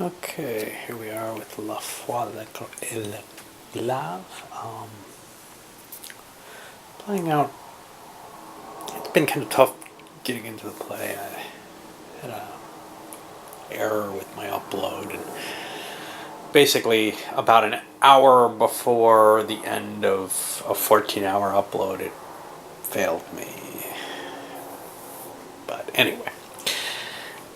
Okay, here we are with La Foi le Glaive. Playing out. It's been kind of tough getting into the play. I had a error with my upload, and basically about an hour before the end of a 14-hour upload, it failed me. But anyway,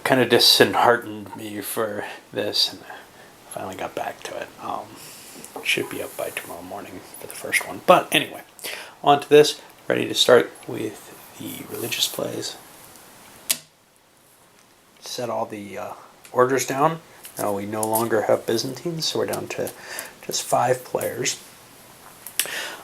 kind of disheartened me for this, and I finally got back to it. Should be up by tomorrow morning for the first one. But anyway, on to this. Ready to start with the religious plays. Set all the orders down. Now we no longer have Byzantines, so we're down to just 5 players.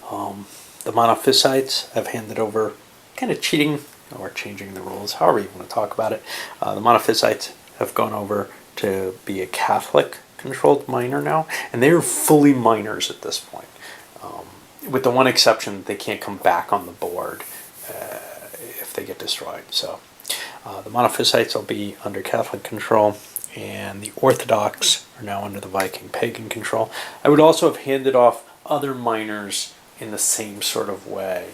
The Monophysites I've handed over, kind of cheating or changing the rules, however you want to talk about it. The Monophysites have gone over to be a Catholic-controlled minor now, and they're fully minors at this point, with the one exception that they can't come back on the board if they get destroyed. So the Monophysites will be under Catholic control, and the Orthodox are now under the Viking pagan control. I would also have handed off other minors in the same sort of way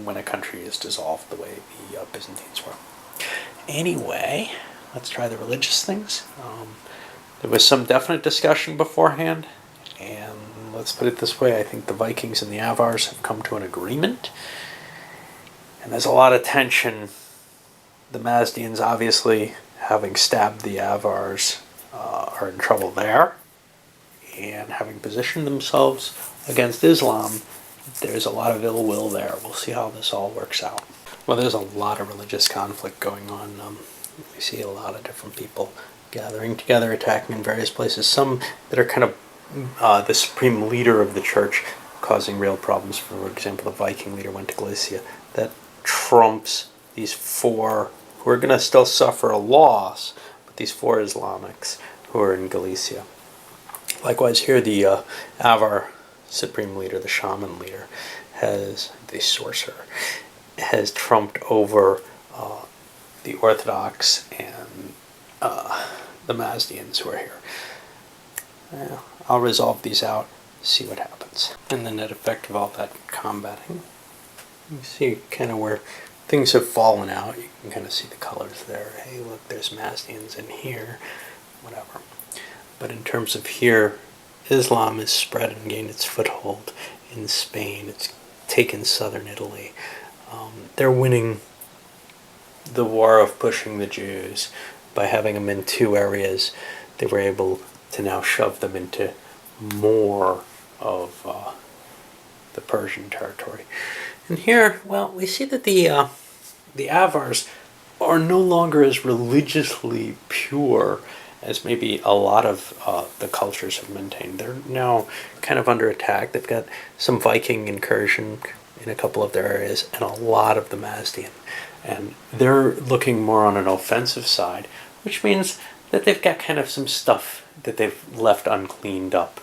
when a country is dissolved the way the Byzantines were. Anyway, let's try the religious things. There was some definite discussion beforehand, and let's put it this way, I think the Vikings and the Avars have come to an agreement, and there's a lot of tension. The Mazdians, obviously, having stabbed the Avars, are in trouble there, and having positioned themselves against Islam, there's a lot of ill will there. We'll see how this all works out. Well, there's a lot of religious conflict going on. We see a lot of different people gathering together, attacking in various places. Some that are kind of the supreme leader of the church, causing real problems. For example, the Viking leader went to Galicia. That trumps these 4 who are going to still suffer a loss, but these 4 Islamics who are in Galicia. Likewise here, the Avar supreme leader, the shaman leader, the sorcerer, has trumped over the Orthodox and the Mazdians who are here. I'll resolve these out, see what happens. And the net effect of all that combating. You see kind of where things have fallen out. You can kind of see the colors there. Hey, look, there's Mazdians in here, whatever. But in terms of here, Islam has spread and gained its foothold in Spain. It's taken southern Italy. They're winning the war of pushing the Jews by having them in 2 areas. They were able to now shove them into more of the Persian territory. And here, well, we see that the Avars are no longer as religiously pure as maybe a lot of the cultures have maintained. They're now kind of under attack. They've got some Viking incursion in a couple of their areas and a lot of the Mazdian. And they're looking more on an offensive side, which means that they've got kind of some stuff that they've left uncleaned up.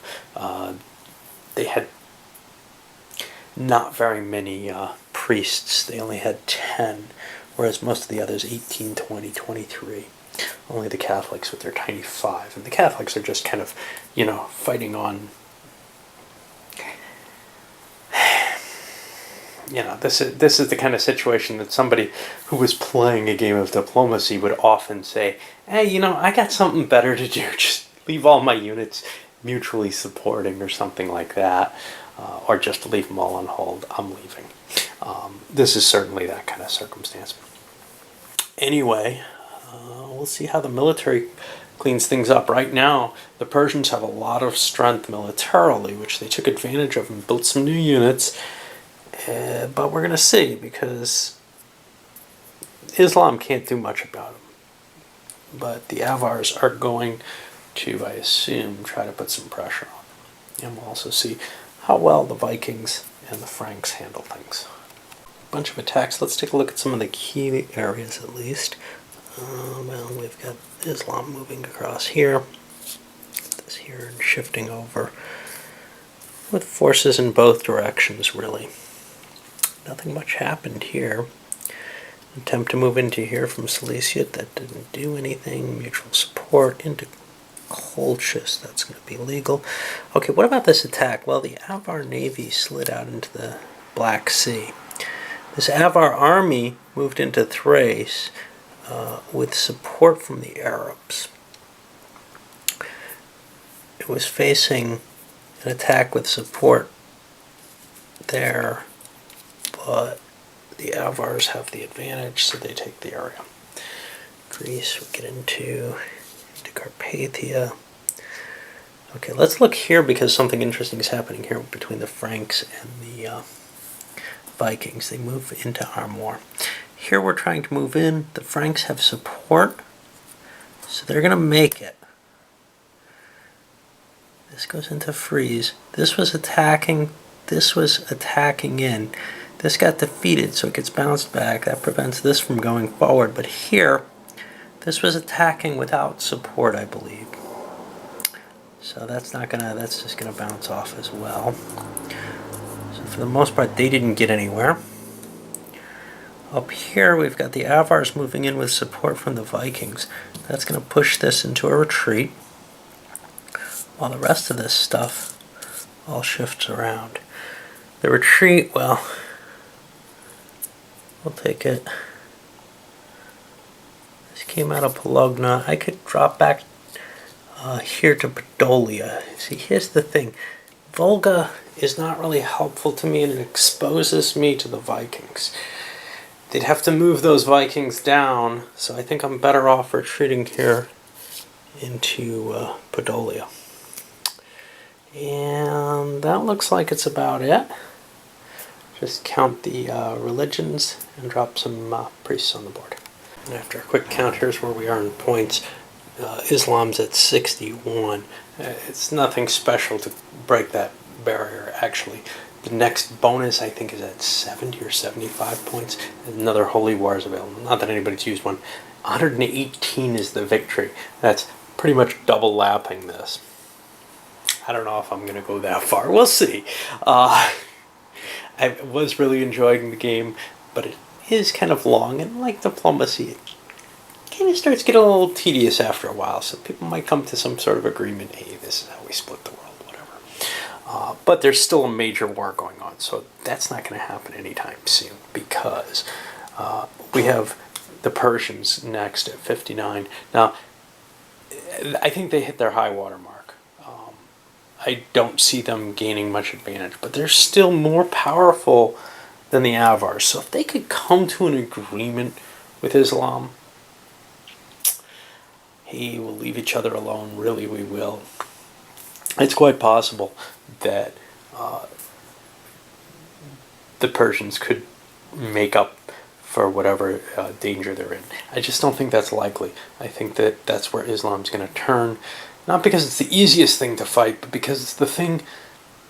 They had not very many priests. They only had 10, whereas most of the others, 18, 20, 23. Only the Catholics with their tiny 5. And the Catholics are just kind of, fighting on. This is the kind of situation that somebody who was playing a game of diplomacy would often say, hey, I got something better to do. Just leave all my units mutually supporting or something like that. Or just leave them all on hold. I'm leaving. This is certainly that kind of circumstance. Anyway, we'll see how the military cleans things up. Right now, the Persians have a lot of strength militarily, which they took advantage of and built some new units. But we're going to see, because Islam can't do much about them. But the Avars are going to, I assume, try to put some pressure on them. And we'll also see how well the Vikings and the Franks handle things. Bunch of attacks. Let's take a look at some of the key areas at least. Well, we've got Islam moving across here, this here, and shifting over with forces in both directions, really. Nothing much happened here. Attempt to move into here from Silesia. That didn't do anything. Mutual support into Colchis. That's going to be legal. Okay, what about this attack? Well, the Avar Navy slid out into the Black Sea. This Avar army moved into Thrace with support from the Arabs. It was facing an attack with support there, but the Avars have the advantage, so they take the area. Greece, we get into Carpathia. Okay, let's look here because something interesting is happening here between the Franks and the Vikings. They move into Armor. Here we're trying to move in. The Franks have support, so they're going to make it. This goes into freeze. This was attacking. This was attacking in. This got defeated, so it gets bounced back. That prevents this from going forward. But here, this was attacking without support, I believe. So that's just gonna bounce off as well. So for the most part, they didn't get anywhere. Up here, we've got the Avars moving in with support from the Vikings. That's gonna push this into a retreat, while the rest of this stuff all shifts around. The retreat, well, we'll take it. This came out of Pologna. I could drop back here to Podolia. See, here's the thing. Volga is not really helpful to me, and it exposes me to the Vikings. They'd have to move those Vikings down, so I think I'm better off retreating here into Podolia. And that looks like it's about it. Just count the religions and drop some priests on the board. And after a quick count, here's where we are in points. Islam's at 61. It's nothing special to break that barrier, actually. The next bonus, I think, is at 70 or 75 points. Another Holy War is available. Not that anybody's used one. 118 is the victory. That's pretty much double lapping this. I don't know if I'm going to go that far. We'll see. I was really enjoying the game, but it is kind of long, and like diplomacy, it kind of starts getting a little tedious after a while, so people might come to some sort of agreement. Hey, this is how we split the world, whatever. But there's still a major war going on, so that's not going to happen anytime soon, because we have the Persians next at 59. Now, I think they hit their high water mark. I don't see them gaining much advantage, but they're still more powerful than the Avars. So if they could come to an agreement with Islam, hey, we'll leave each other alone. Really, we will. It's quite possible that the Persians could make up for whatever danger they're in. I just don't think that's likely. I think that that's where Islam's going to turn. Not because it's the easiest thing to fight, but because it's the thing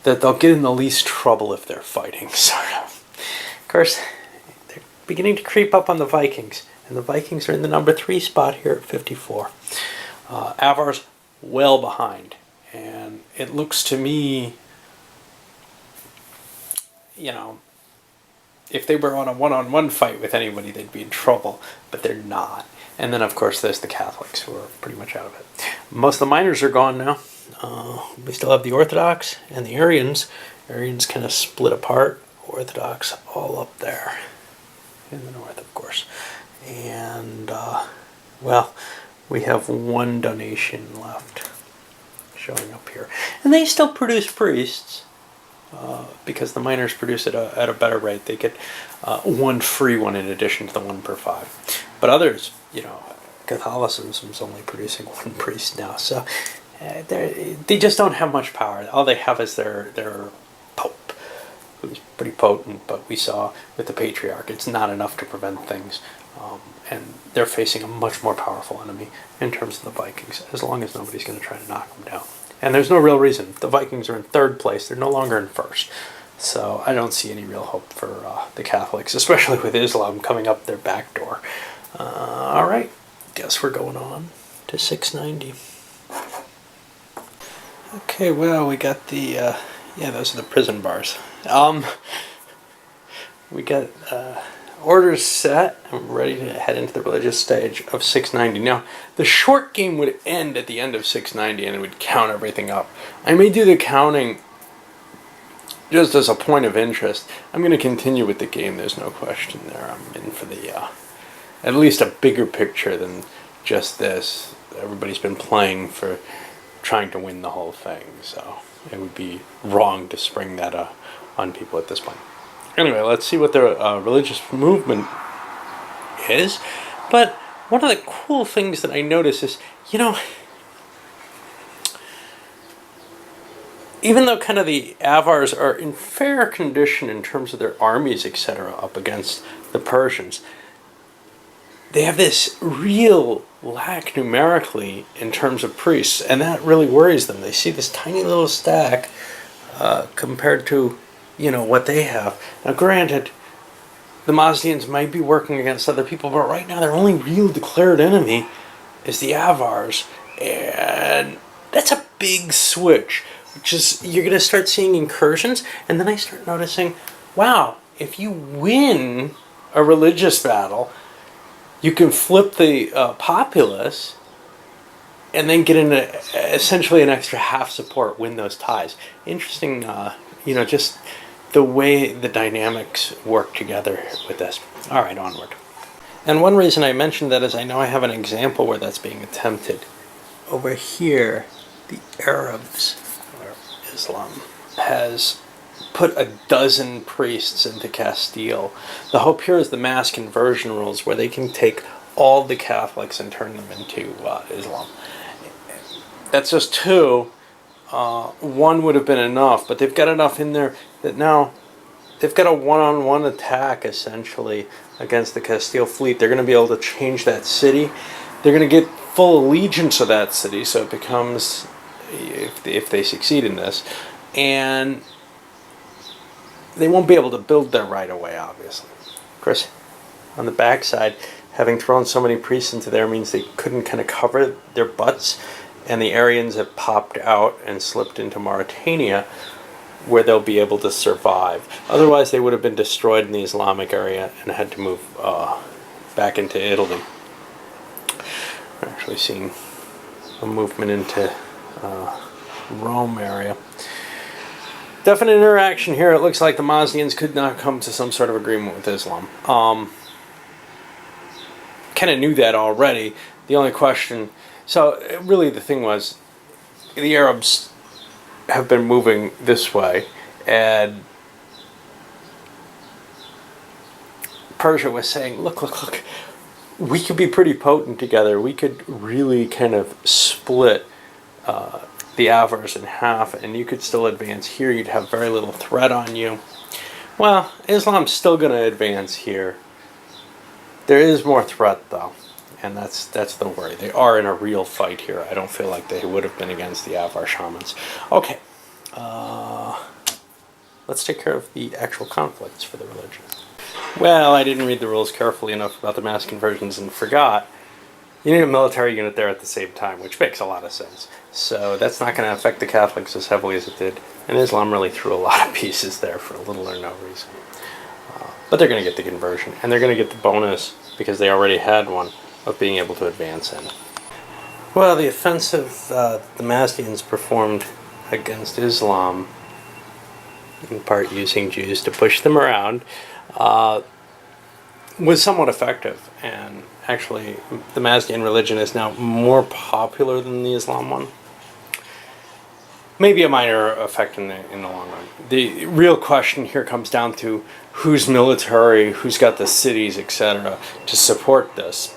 that they'll get in the least trouble if they're fighting, sort of. Of course, they're beginning to creep up on the Vikings, and the Vikings are in the number 3 spot here at 54. Avar's well behind, and it looks to me, you know, if they were on a one-on-one fight with anybody, they'd be in trouble, but they're not. And then, of course, there's the Catholics, who are pretty much out of it. Most of the minors are gone now. We still have the Orthodox and the Arians. Arians kind of split apart. Orthodox all up there in the north, of course. And, well, we have one donation left showing up here. And they still produce priests. Because the miners produce it at a better rate. They get one free one in addition to the 1 per 5. But others, you know, Catholicism's only producing 1 priest now. So they just don't have much power. All they have is their pope, who's pretty potent. But we saw with the patriarch, it's not enough to prevent things. And they're facing a much more powerful enemy in terms of the Vikings, as long as nobody's going to try to knock them down. And there's no real reason. The Vikings are in 3rd place. They're no longer in 1st. So I don't see any real hope for the Catholics, especially with Islam coming up their back door. All right. Guess we're going on to 690. Okay, well, we got the... yeah, those are the prison bars. We got Orders set. I'm ready to head into the religious stage of 690. Now, the short game would end at the end of 690 and it would count everything up. I may do the counting just as a point of interest. I'm going to continue with the game, there's no question there. I'm in for the, at least a bigger picture than just this. Everybody's been playing for trying to win the whole thing, so it would be wrong to spring that on people at this point. Anyway, let's see what the religious movement is. But one of the cool things that I notice is, even though kind of the Avars are in fair condition in terms of their armies, etc., up against the Persians, they have this real lack numerically in terms of priests, and that really worries them. They see this tiny little stack compared to what they have. Now granted, the Mazdians might be working against other people, but right now their only real declared enemy is the Avars, and that's a big switch, which is, you're going to start seeing incursions, and then I start noticing, wow, if you win a religious battle, you can flip the populace and then get essentially an extra half support, win those ties. Interesting, just the way the dynamics work together with this. All right, onward. And one reason I mentioned that is I know I have an example where that's being attempted. Over here, the Arabs, or Islam, has put 12 priests into Castile. The hope here is the mass conversion rules, where they can take all the Catholics and turn them into Islam. That's just 2. 1 would have been enough, but they've got enough in there that now they've got a one-on-one attack essentially against the Castile fleet. They're going to be able to change that city. They're going to get full allegiance of that city, so it becomes, if they succeed in this, and they won't be able to build there right away, obviously. Of course, on the backside, having thrown so many priests into there means they couldn't kind of cover their butts, and the Aryans have popped out and slipped into Mauritania, where they'll be able to survive. Otherwise, they would have been destroyed in the Islamic area and had to move back into Italy. We're actually seeing a movement into Rome area. Definite interaction here. It looks like the Mazdians could not come to some sort of agreement with Islam. Kind of knew that already. The only question... So, really the thing was, the Arabs have been moving this way, and Persia was saying, look, we could be pretty potent together. We could really kind of split the Avars in half, and you could still advance here. You'd have very little threat on you. Well, Islam's still going to advance here. There is more threat, though, and that's the worry. They are in a real fight here. I don't feel like they would have been against the Avar shamans. Okay, let's take care of the actual conflicts for the religion. Well, I didn't read the rules carefully enough about the mass conversions and forgot. You need a military unit there at the same time, which makes a lot of sense. So that's not going to affect the Catholics as heavily as it did. And Islam really threw a lot of pieces there for little or no reason. But they're going to get the conversion, and they're going to get the bonus, because they already had one, of being able to advance in. Well, the offensive the Mazdians performed against Islam, in part using Jews to push them around, was somewhat effective, and actually the Mazdian religion is now more popular than the Islam one. Maybe a minor effect in the long run. The real question here comes down to who's military, who's got the cities, etc. to support this.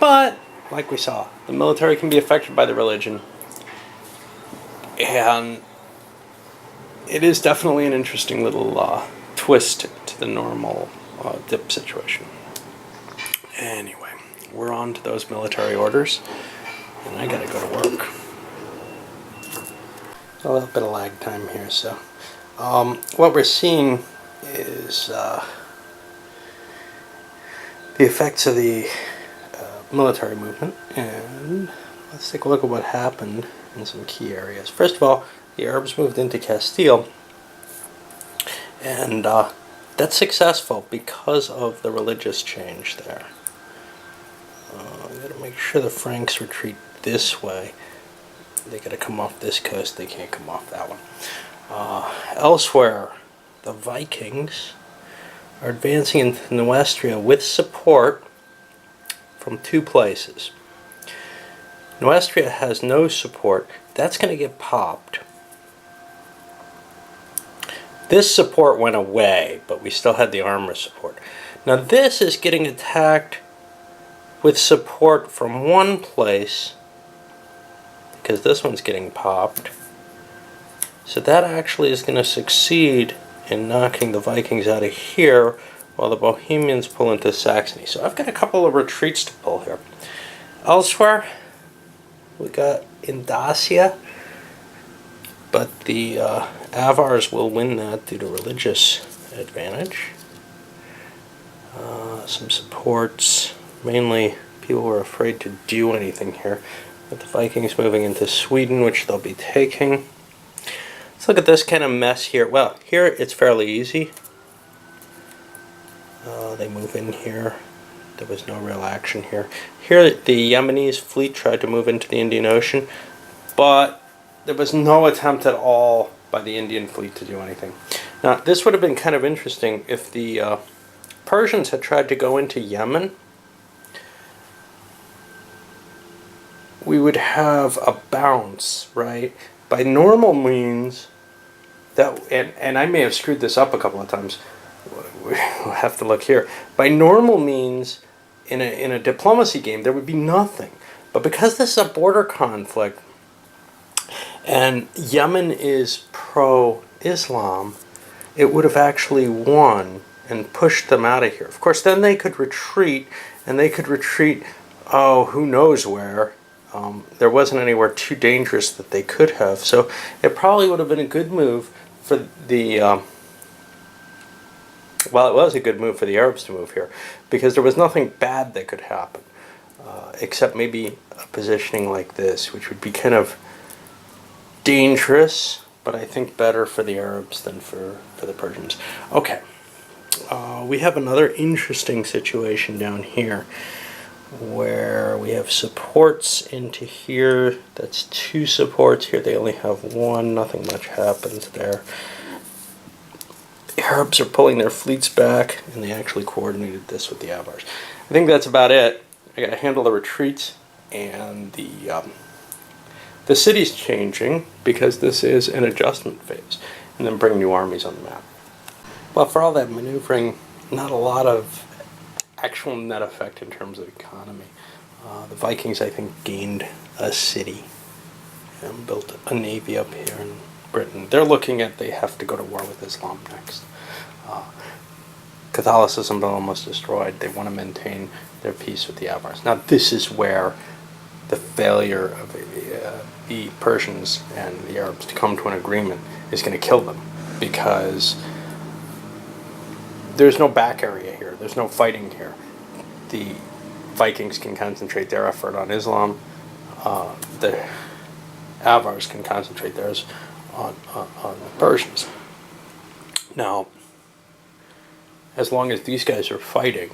But, like we saw, the military can be affected by the religion, and it is definitely an interesting little twist to the normal dip situation. Anyway, we're on to those military orders, and I gotta go to work. A little bit of lag time here, so what we're seeing is the effects of the military movement, and let's take a look at what happened in some key areas. First of all, the Arabs moved into Castile, and That's successful because of the religious change there. I gotta make sure the Franks retreat this way. They gotta come off this coast, they can't come off that one. Elsewhere, the Vikings are advancing into Nuestria with support from two places. Nuestria has no support. That's going to get popped. This support went away, but we still had the armor support. Now this is getting attacked with support from one place, because this one's getting popped. So that actually is going to succeed in knocking the Vikings out of here, while the Bohemians pull into Saxony. So I've got a couple of retreats to pull here. Elsewhere, we got in Dacia, but the Avars will win that due to religious advantage. Some supports, mainly people were afraid to do anything here, with the Vikings moving into Sweden, which they'll be taking. Let's look at this kind of mess here. Well, here it's fairly easy. They move in here. There was no real action here. Here the Yemenis fleet tried to move into the Indian Ocean, but there was no attempt at all by the Indian fleet to do anything. Now this would have been kind of interesting if the Persians had tried to go into Yemen. We would have a bounce, right? By normal means, that and I may have screwed this up a couple of times. We'll have to look here. By normal means, in a diplomacy game, there would be nothing. But because this is a border conflict, and Yemen is pro-Islam, it would have actually won and pushed them out of here. Of course, then they could retreat, and they could retreat, oh, who knows where. There wasn't anywhere too dangerous that they could have. So it probably would have been a good move for the... well, it was a good move for the Arabs to move here, because there was nothing bad that could happen, except maybe a positioning like this, which would be kind of dangerous, but I think better for the Arabs than for the Persians. Okay, we have another interesting situation down here, where we have supports into here. That's two supports. Here they only have one. Nothing much happens there. The Arabs are pulling their fleets back, and they actually coordinated this with the Avars. I think that's about it. I got to handle the retreats and the city's changing, because this is an adjustment phase, and then bring new armies on the map. Well, for all that maneuvering, not a lot of actual net effect in terms of economy. The Vikings, I think, gained a city and built a navy up here in Britain. They're looking at they have to go to war with Islam next. Catholicism almost destroyed. They want to maintain their peace with the Avars. Now this is where the failure of the Persians and the Arabs to come to an agreement is going to kill them, because there's no back area here. There's no fighting here. The Vikings can concentrate their effort on Islam. The Avars can concentrate theirs on the Persians. Now, as long as these guys are fighting,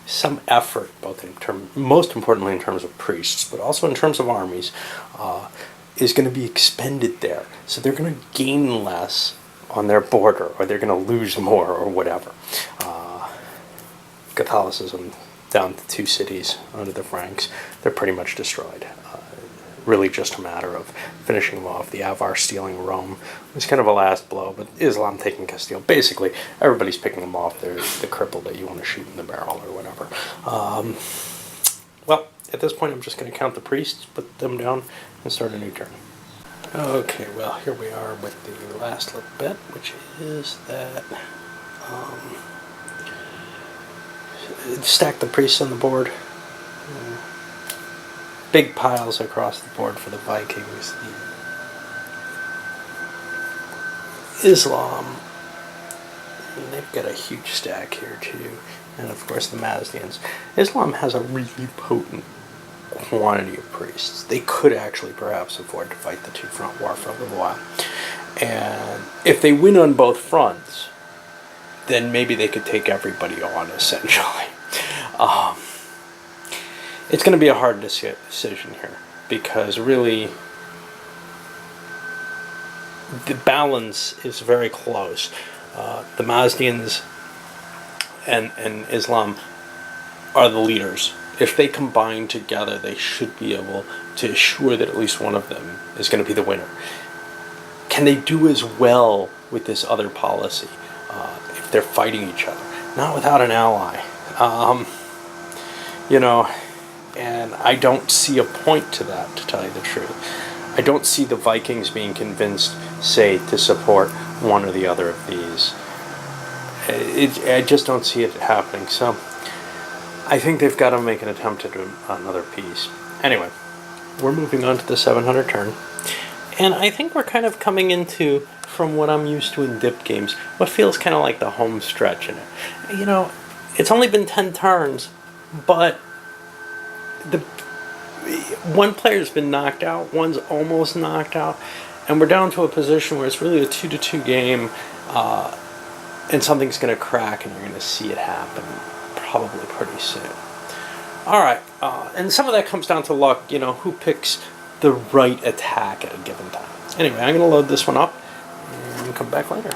some effort, both in most importantly in terms of priests, but also in terms of armies, is going to be expended there. So they're going to gain less on their border, or they're going to lose more, or whatever. Catholicism down to 2 cities under the Franks, they're pretty much destroyed. Really just a matter of finishing them off. The Avar stealing Rome was kind of a last blow, but Islam taking Castile. Basically, everybody's picking them off. They're the cripple that you want to shoot in the barrel or whatever. Well, at this point, I'm just going to count the priests, put them down, and start a new turn. Okay, well, here we are with the last little bit, which is that stack the priests on the board. Big piles across the board for the Vikings. The Islam, and they've got a huge stack here too. And of course the Mazdians. Islam has a really potent quantity of priests. They could actually perhaps afford to fight the two-front war for a little while. And if they win on both fronts, then maybe they could take everybody on, essentially. Um, it's going to be a hard decision here, because really the balance is very close. The Mazdians and Islam are the leaders. If they combine together, they should be able to assure that at least one of them is going to be the winner. Can they do as well with this other policy if they're fighting each other? Not without an ally. You know, and I don't see a point to that, to tell you the truth. I don't see the Vikings being convinced, say, to support one or the other of these. I just don't see it happening. So I think they've got to make an attempt to do another piece. Anyway, we're moving on to the 700 turn. And I think we're kind of coming into, from what I'm used to in dip games, what feels kind of like the home stretch in it. You know, it's only been 10 turns, but the one player's been knocked out, one's almost knocked out, and we're down to a position where it's really a 2-2 game, and something's going to crack, and you're going to see it happen probably pretty soon. All right, and some of that comes down to luck, you know, who picks the right attack at a given time. Anyway, I'm going to load this one up and come back later.